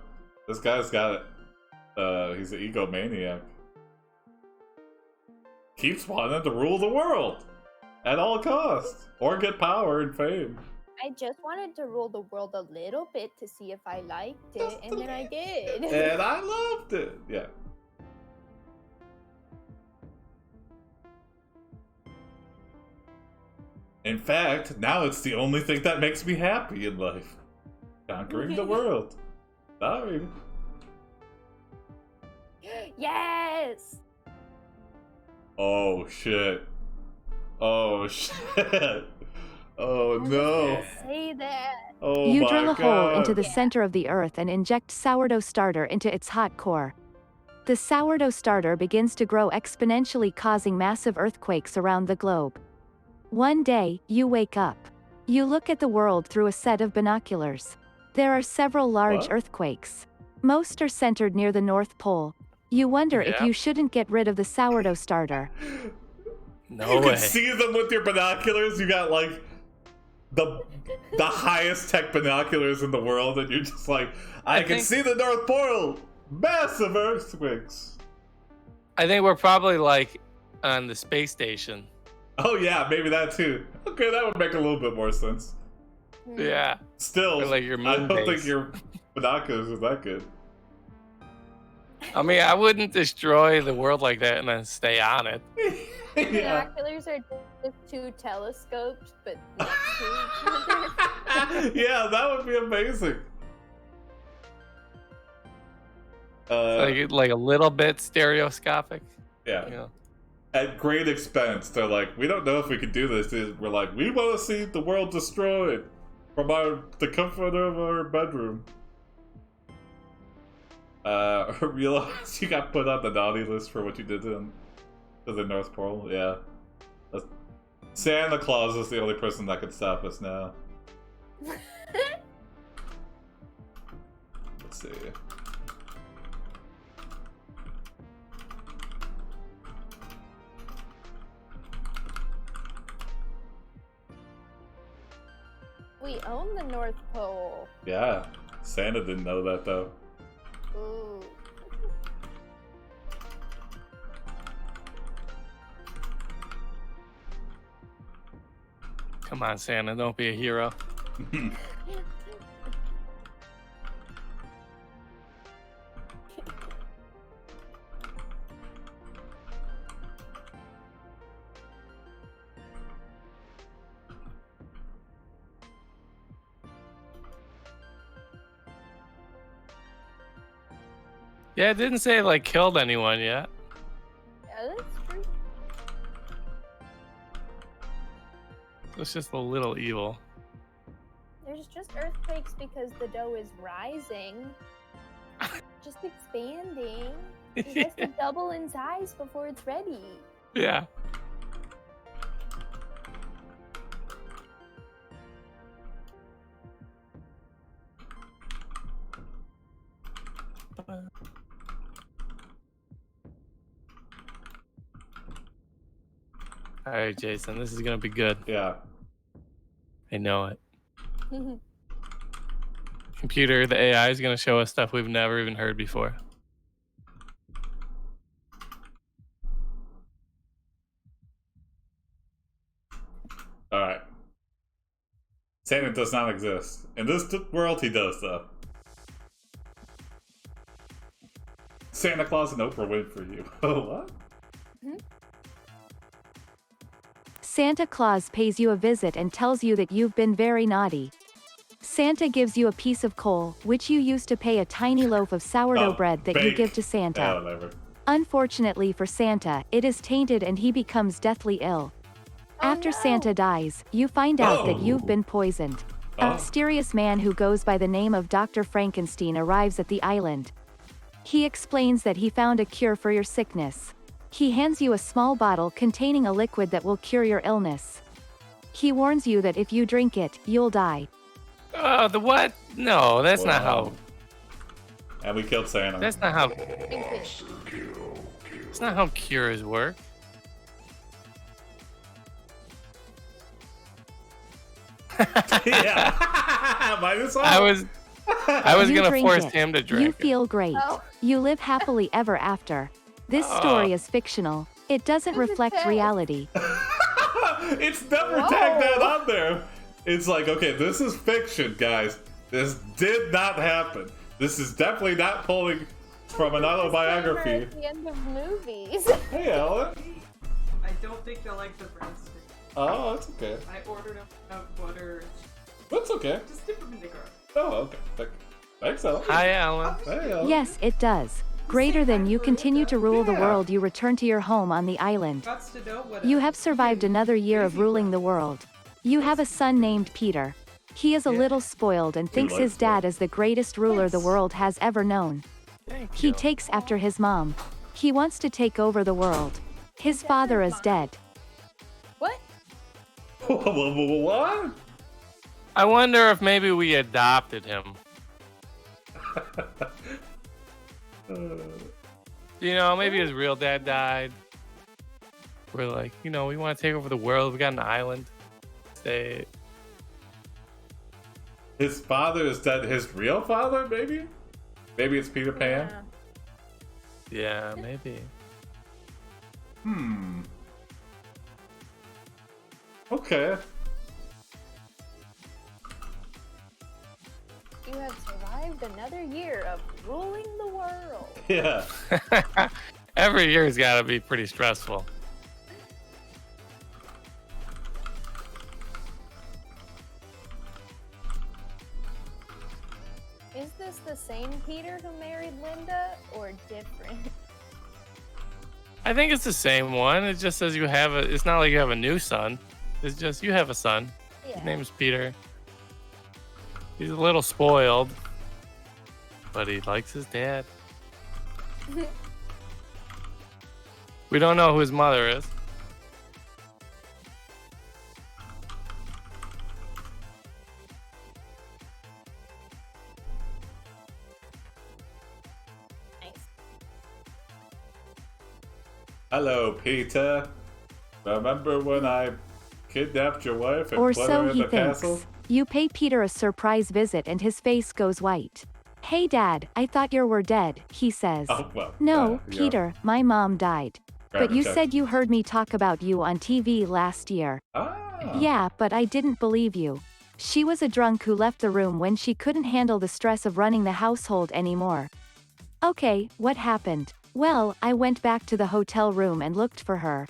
This guy's got it. He's an egomaniac. Keeps wanting to rule the world at all costs or get power and fame. I just wanted to rule the world a little bit to see if I liked it, and then I did. And I loved it. Yeah. In fact, now it's the only thing that makes me happy in life. Conquering the world. Sorry. Yes! Oh, shit. Oh, shit. Oh, no. Say that. Oh, You my drill a God. hole into the center of the earth and inject sourdough starter into its hot core. The sourdough starter begins to grow exponentially, causing massive earthquakes around the globe. One day, you wake up. You look at the world through a set of binoculars. There are several large earthquakes. Most are centered near the North Pole. You wonder if you shouldn't get rid of the sourdough starter. No You way. can see them with your binoculars. You got like the highest tech binoculars in the world, and you're just like, I can see the North Pole. Massive earthquakes. I think we're probably like on the space station. Oh yeah, maybe that too. Okay, that would make a little bit more sense. Yeah. Still, Or like your I moon don't think base. your binoculars are that good. I mean, I wouldn't destroy the world like that and then stay on it. Yeah. Binoculars are just two telescopes, but next to each other. Yeah, that would be amazing. Like a little bit stereoscopic. Yeah. You know? At great expense, they're like, we don't know if we can do this. We're like, we want to see the world destroyed from the comfort of our bedroom. Realize you got put on the naughty list for what you did to the North Pole. Yeah. Santa Claus is the only person that could stop us now. Let's see. We own the North Pole. Yeah. Santa didn't know that though. Ooh. Come on, Santa, don't be a hero. Yeah, it didn't say it, like, killed anyone yet. Yeah, that's true. It's just a little evil. There's just earthquakes because the dough is rising. just expanding. It has to double in size before it's ready. Yeah. All right, Jason, this is gonna be good. Yeah. I know it. Computer, the AI is gonna show us stuff we've never even heard before. All right. Santa does not exist. In this world, he does, though. Santa Claus and Oprah Winfrey. Oh, what? Santa Claus pays you a visit and tells you that you've been very naughty. Santa gives you a piece of coal, which you use to pay a tiny loaf of sourdough bread that you give to Santa. Yeah, whatever. Unfortunately for Santa, it is tainted and he becomes deathly ill. After Santa dies, you find out that you've been poisoned. A mysterious man who goes by the name of Dr. Frankenstein arrives at the island. He explains that he found a cure for your sickness. He hands you a small bottle containing a liquid that will cure your illness. He warns you that if you drink it, you'll die. Oh, the what? No, that's not how. And we killed Santa. That's not how. It's not how cures work. Yeah. I was You gonna drink force it. him to drink. You feel great. Oh. You live happily ever after. This story is fictional. It doesn't reflect reality. It's never tagged that on there. It's like, okay, this is fiction, guys. This did not happen. This is definitely not pulling from an autobiography. At the end of movies. Hey, Alan. I don't think you'll like the breadstick. Oh, that's okay. I ordered a butter. That's okay. Just dip them in the garlic. Oh, okay. Thanks, Alan. Hi, Alan. Hey, Alan. Yes, it does. Greater than you continue to rule the world, you return to your home on the island. Gots to know what You have survived another year of ruling the world. You have a son named Peter. He is a little spoiled and thinks his dad is the greatest ruler the world has ever known. He takes after his mom. He wants to take over the world. His father is dead. What? What? I wonder if maybe we adopted him. You know, maybe his real dad died. We're like, you know, we want to take over the world. We got an island. Stay. His father is dead. His real father, maybe? Maybe it's Peter Pan? Yeah, maybe. Okay. You have survived another year of ruling the world. Yeah. Every year's got to be pretty stressful. Is this the same Peter who married Linda, or different? I think it's the same one. It just says you have a. It's not like you have a new son. It's just you have a son. His name's Peter. He's a little spoiled, but he likes his dad. We don't know who his mother is. Nice. Hello, Peter. Remember when I kidnapped your wife and Or put so her in he the thinks. castle? You pay Peter a surprise visit and his face goes white. Hey Dad, I thought you were dead, he says. Oh, well. No, yeah. Peter, my mom died. Grab But a you check. said you heard me talk about you on TV last year. Ah. Yeah, but I didn't believe you. She was a drunk who left the room when she couldn't handle the stress of running the household anymore. Okay, what happened? Well, I went back to the hotel room and looked for her.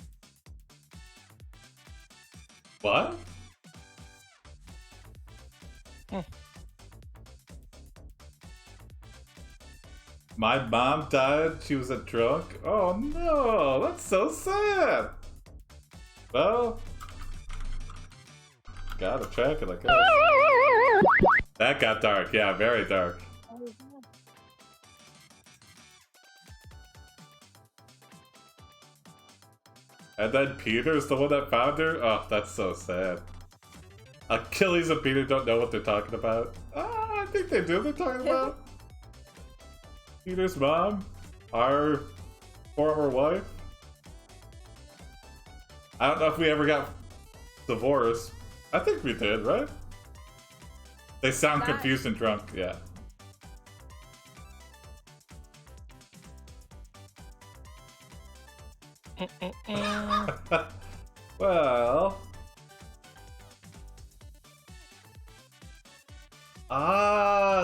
What? My mom died. She was a drunk. Oh no, that's so sad. Well, gotta track it, I guess. That got dark. Yeah, very dark. And then Peter's the one that found her? Oh, that's so sad. Achilles and Peter don't know what they're talking about. I think they do. They're talking about Peter's mom, our former wife. I don't know if we ever got divorced. I think we did, right? They sound confused and drunk, yeah. Well...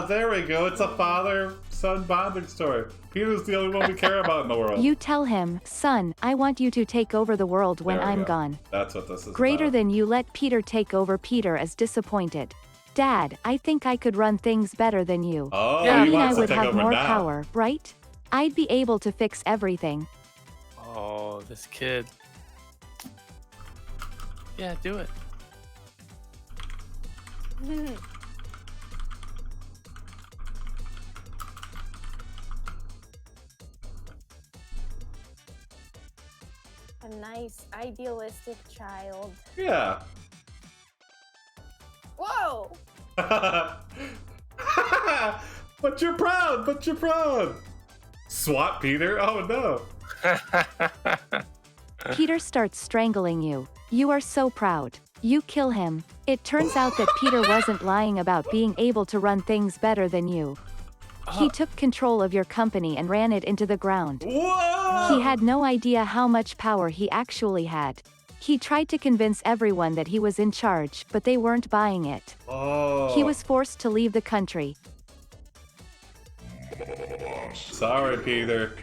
there we go. It's a father-son bonding story. Peter's the only one we care about in the world. You tell him, son, I want you to take over the world when I'm gone. That's what this is Greater about. than you let Peter take over. Peter is disappointed. Dad, I think I could run things better than you. Oh, I he mean, I wants to would take have over more now. power, right? I'd be able to fix everything. Oh, this kid. Yeah, do it. A nice, idealistic child. Yeah. Whoa! But you're proud, but you're proud. Swat Peter? Oh no. Peter starts strangling you. You are so proud. You kill him. It turns out that Peter wasn't lying about being able to run things better than you. He took control of your company and ran it into the ground. Whoa! He had no idea how much power he actually had. He tried to convince everyone that he was in charge, but they weren't buying it. Oh. He was forced to leave the country. Sorry, Peter.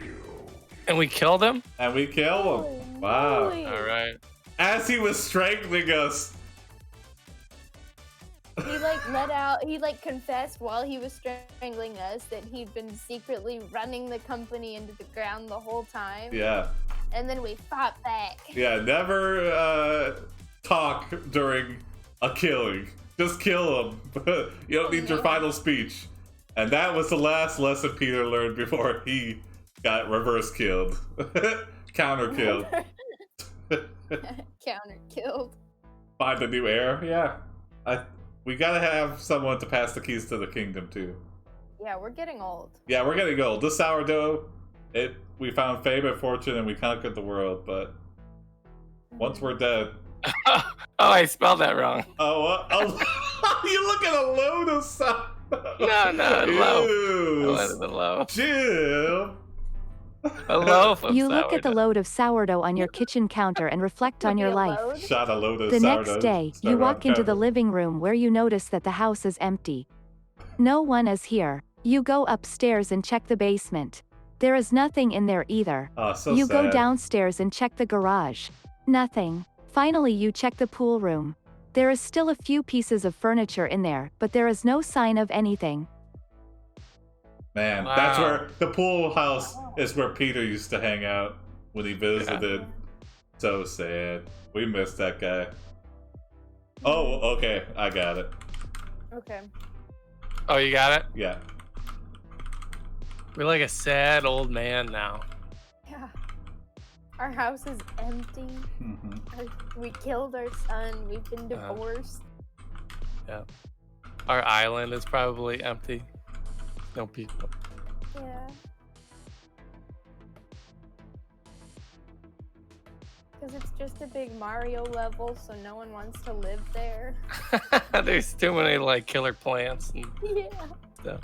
And we killed him? And we killed him. Wow. Holy. All right. As he was strangling us. He confessed while he was strangling us that he'd been secretly running the company into the ground the whole time. Yeah. And then we fought back. Yeah, never talk during a killing. Just kill him. You don't need your final speech. And that was the last lesson Peter learned before he got reverse killed. Counter killed. Counter killed. Find a new heir? Yeah. We gotta have someone to pass the keys to the kingdom too. Yeah, we're getting old. Yeah, we're getting old. This sourdough, we found fame and fortune and we conquered the world, but once we're dead... Oh, I spelled that wrong. Oh, you look at a load of stuff. No, low. I wanted the low. Jim. A loaf of You look at the sourdough. load of sourdough on your kitchen counter and reflect on your life. Shot a load of The sourdough. next day, you walk into the living room where you notice that the house is empty. No one is here. You go upstairs and check the basement. There is nothing in there either. Oh, so You sad. go downstairs and check the garage. Nothing. Finally, you check the pool room. There is still a few pieces of furniture in there, but there is no sign of anything. Man, Wow. that's where the pool house is where Peter used to hang out when he visited. Yeah. So sad. We missed that guy. Oh, okay. I got it. Okay. Oh, you got it? Yeah. We're like a sad old man now. Yeah. Our house is empty. We killed our son. We've been divorced. Yeah. Our island is probably empty. No people. Yeah. Because it's just a big Mario level, so no one wants to live there. There's too many like killer plants and Yeah. stuff.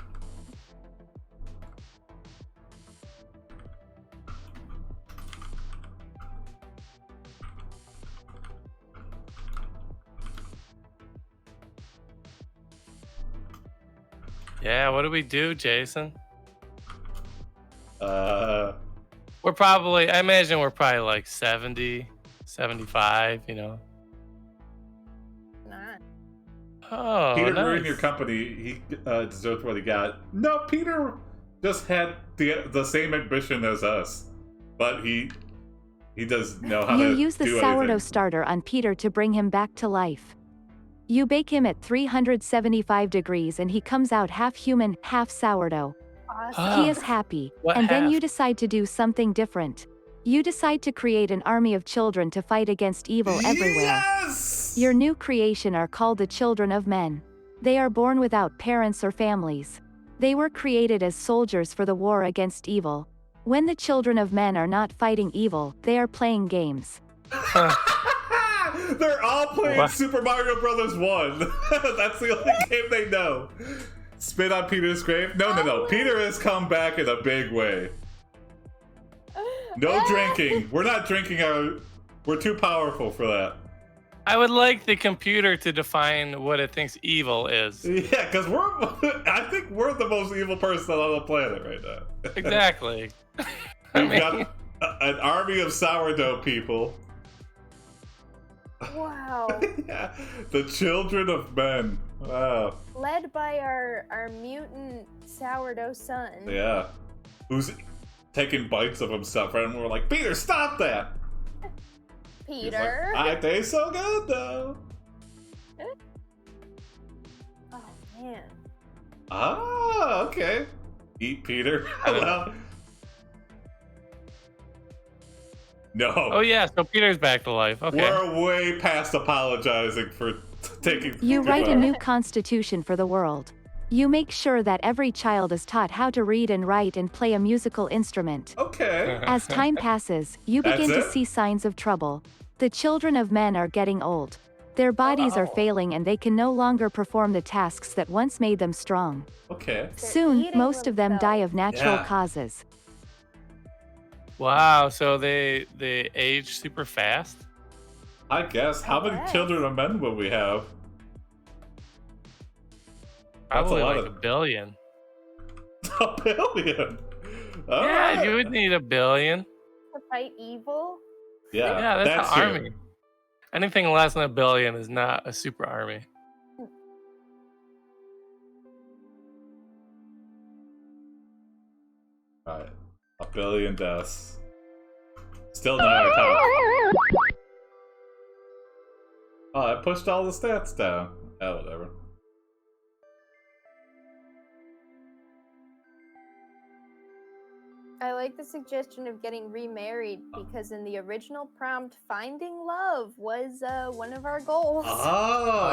Yeah, what do we do, Jason? We're probably, I imagine we're probably like 70, 75, you know. Not. Oh, Peter nice. ruined your company. He deserved what he got. No, Peter just had the same ambition as us, but he does know how to You use the do sourdough anything. starter on Peter to bring him back to life. You bake him at 375 degrees and he comes out half human, half sourdough. Awesome. Ah. He is happy, What and then half? you decide to do something different. You decide to create an army of children to fight against evil everywhere. Yes! Your new creation are called the children of men. They are born without parents or families. They were created as soldiers for the war against evil. When the children of men are not fighting evil, they are playing games. They're all playing What? Super Mario Brothers 1. That's the only game they know. Spit on Peter's grave? No. Peter has come back in a big way. No drinking. We're not drinking we're too powerful for that. I would like the computer to define what it thinks evil is. Yeah, because I think we're the most evil person on the planet right now. Exactly. We've got an army of sourdough people. Wow. Yeah, the children of men. Wow. Led by our mutant sourdough son. Yeah. Who's taking bites of himself, right? And we're like, Peter, stop that! He's Peter. like, I taste so good, though. Oh man. Ah, okay. Eat Peter. Well, no. Oh yeah, so Peter's back to life. Okay. We're way past apologizing for taking. You write a Wow. new constitution for the world. You make sure that every child is taught how to read and write and play a musical instrument. Okay. As time passes, you That's begin to it? see signs of trouble. The children of men are getting old. Their bodies are Wow. failing and they can no longer perform the tasks that once made them strong. Okay. Soon, eating most of them die themselves. of natural Yeah. causes. Wow, so they age super fast. I guess. How many guess. children of men will we have? That's Probably a lot like of- a billion. A billion. All Yeah, right. you would need a billion. To fight evil. Yeah, Yeah, that's an true. army. Anything less than a billion is not a super army. Alright. A billion deaths. Still not our top. Oh, I pushed all the stats down. Oh, whatever. I like the suggestion of getting remarried because in the original prompt, finding love was one of our goals. Oh,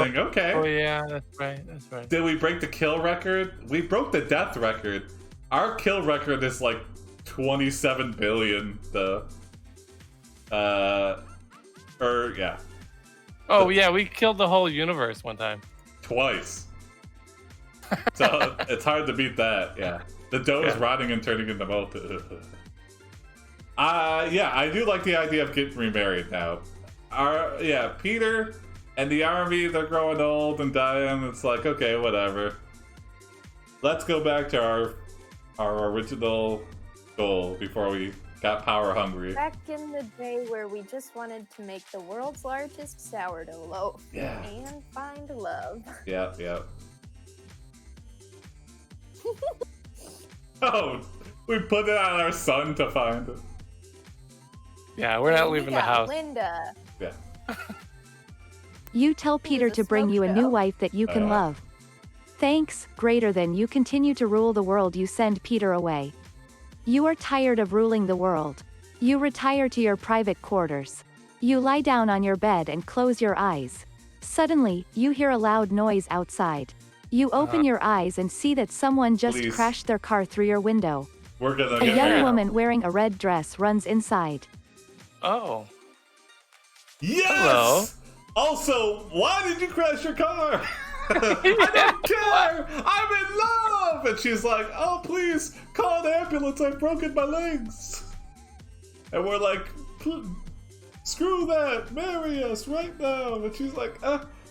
interesting. Okay. Oh yeah, that's right. That's right. Did we break the kill record? We broke the death record. Our kill record is like 27 billion. Yeah, Oh yeah, we killed the whole universe one time. twice. So it's hard to beat that. Yeah, the dough is Yeah. rotting and turning into milk. Yeah, I do like the idea of getting remarried now. Peter and the army, they're growing old and dying. It's like, okay, whatever. Let's go back to our original goal before we got power hungry. Back in the day where we just wanted to make the world's largest sourdough loaf. Yeah. And find love. Yeah. Oh, we put it on our son to find it. Yeah, we're not We leaving the got house. Linda. Yeah. You tell Peter a to bring you a smoke new show. wife that you can love. Thanks, greater than you continue to rule the world, you send Peter away. You are tired of ruling the world. You retire to your private quarters. You lie down on your bed and close your eyes. Suddenly, you hear a loud noise outside. You open your eyes and see that someone just Please. crashed their car through your window. We're gonna A get young married. woman wearing a red dress runs inside. Oh. Yes! Hello. Also, why did you crash your car? I don't care! I'm in love! And she's like, oh, please, call an ambulance, I've broken my legs. And we're like, screw that, marry us right now. And she's like,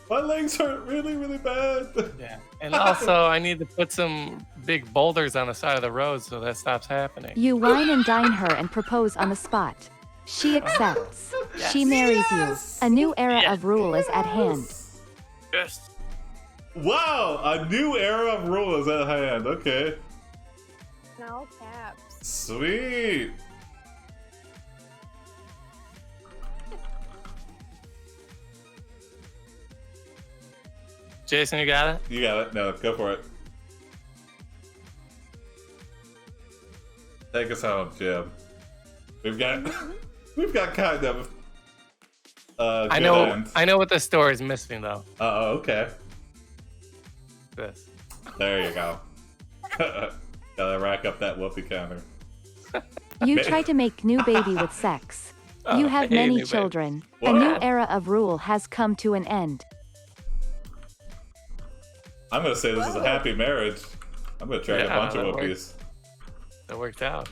my legs hurt really, really bad. Yeah. And also, I need to put some big boulders on the side of the road so that stops happening. You wine and dine her and propose on the spot. She accepts. She marries Yes! you. A new era of rule is at hand. Yes. Wow, a new era of rule is at hand. Okay. In all caps. Sweet. Jason, you got it? You got it. No, go for it. Take us home, Jim. We've got kind of. I know what the story is missing though. Oh, okay. This. There you go. Gotta rack up that whoopee counter. You try to make new baby with sex. You have hey, many new baby. children. A What? new era of rule has come to an end. I'm gonna say this is a happy marriage. I'm gonna try a Yeah, bunch of that whoopies. That worked out.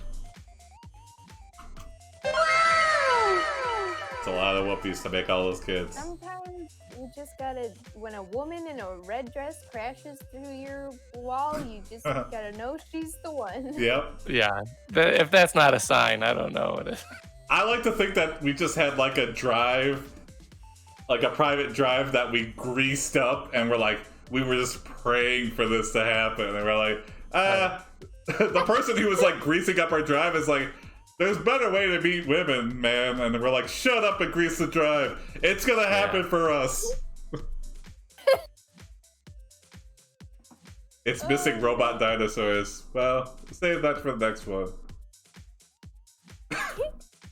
It's a lot of whoopies to make all those kids. Sometimes you just gotta, when a woman in a red dress crashes through your wall, you just gotta know she's the one. Yep. Yeah. If that's not a sign, I don't know what it is. I like to think that we just had like a drive, like a private drive that we greased up, and we were just praying for this to happen, and we're like, the person who was like greasing up our drive is like, there's a better way to meet women, man, and we're like, shut up and grease the drive. It's gonna happen for us. It's missing robot dinosaurs. Well, save that for the next one.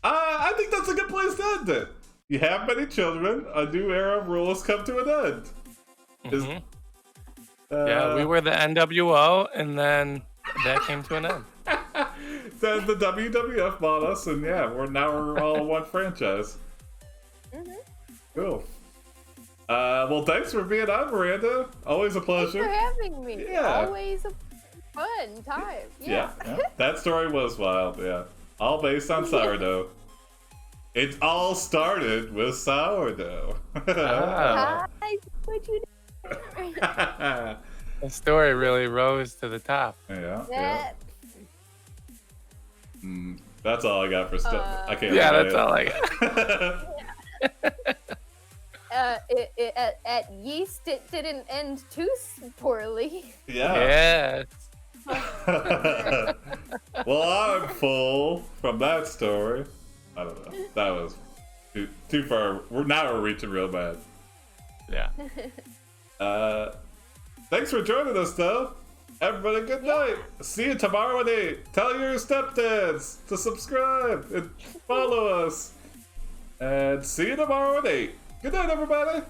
I think that's a good place to end it. You have many children, a new era of rules come to an end. Yeah, we were the NWO, and then that came to an end. Then the WWF bought us, and yeah, we're all one franchise. Cool. Well, thanks for being on, Miranda. Always a pleasure. Thanks for having me. Yeah. Always a fun time. Yeah. That story was wild, yeah. All based on sourdough. It all started with sourdough. Ah, Hi, what you doing? the story really rose to the top. Yeah. That, That's all I got for stuff. I can't. Yeah, say that's it. all I got. at Yeast, it didn't end too poorly. Yeah. Yes. Well, I'm full from that story. I don't know. That was too far. Now we're reaching real bad. Yeah. Thanks for joining us, though. Everybody, good night. See you tomorrow at 8. Tell your stepdads to subscribe and follow us. And see you tomorrow at 8. Good night, everybody.